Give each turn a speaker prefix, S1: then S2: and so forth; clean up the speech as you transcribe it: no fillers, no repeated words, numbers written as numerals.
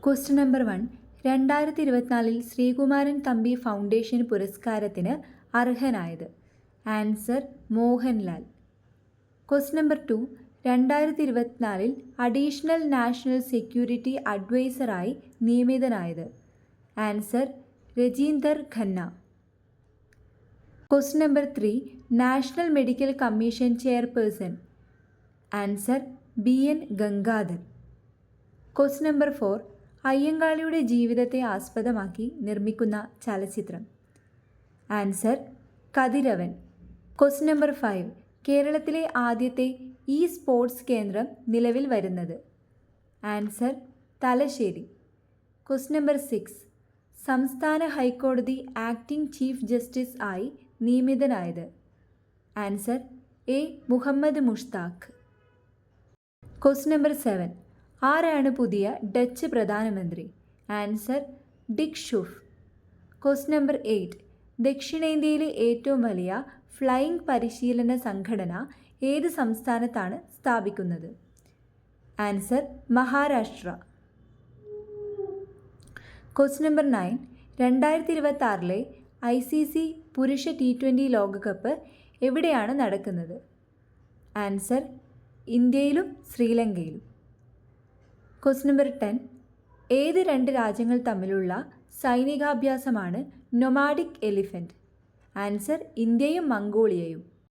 S1: Question number 1. 2024 Sreekumaran Thampi foundation പുരസ്കാരത്തിന് അർഹനായത്. Answer Mohanlal. Question number 2. 2024 additional national security അഡ്വൈസറായി നിയമിതനായത്. Answer Rajinder Khanna. Question number 3. National medical commission chairperson. Answer BN Gangadhar. Question number 4. അയ്യങ്കാളിയുടെ ജീവിതത്തെ ആസ്പദമാക്കി നിർമ്മിക്കുന്ന ചലച്ചിത്രം. ആൻസർ കതിരവൻ. Question number 5. കേരളത്തിലെ ആദ്യത്തെ സ്പോർട്സ് കേന്ദ്രം നിലവിൽ വരുന്നത്. ആൻസർ തലശ്ശേരി. Question number 6. സംസ്ഥാന ഹൈക്കോടതി ആക്ടിംഗ് ചീഫ് ജസ്റ്റിസ് ആയി നിയമിതനായത്. Answer A. Muhammad Mushtaq. Question number 7. ആരാണ് പുതിയ ഡച്ച് പ്രധാനമന്ത്രി? Answer Dick Schoof. Question number 8. ദക്ഷിണേന്ത്യയിലെ ഏറ്റവും വലിയ ഫ്ലൈയിംഗ് പരിശീലന സംഘടന ഏത് സംസ്ഥാനത്താണ് സ്ഥാപിക്കുന്നത്? Answer Maharashtra. Question number 9. 2026 ICC പുരുഷ T20 ലോകകപ്പ് എവിടെയാണ് നടക്കുന്നത്? ആൻസർ ഇന്ത്യയിലും ശ്രീലങ്കയിലും. Question number 10. ഏത് 2 രാജ്യങ്ങൾ തമ്മിലുള്ള സൈനികാഭ്യാസമാണ് നൊമാഡിക് എലിഫന്റ്? ആൻസർ ഇന്ത്യയും മംഗോളിയയും.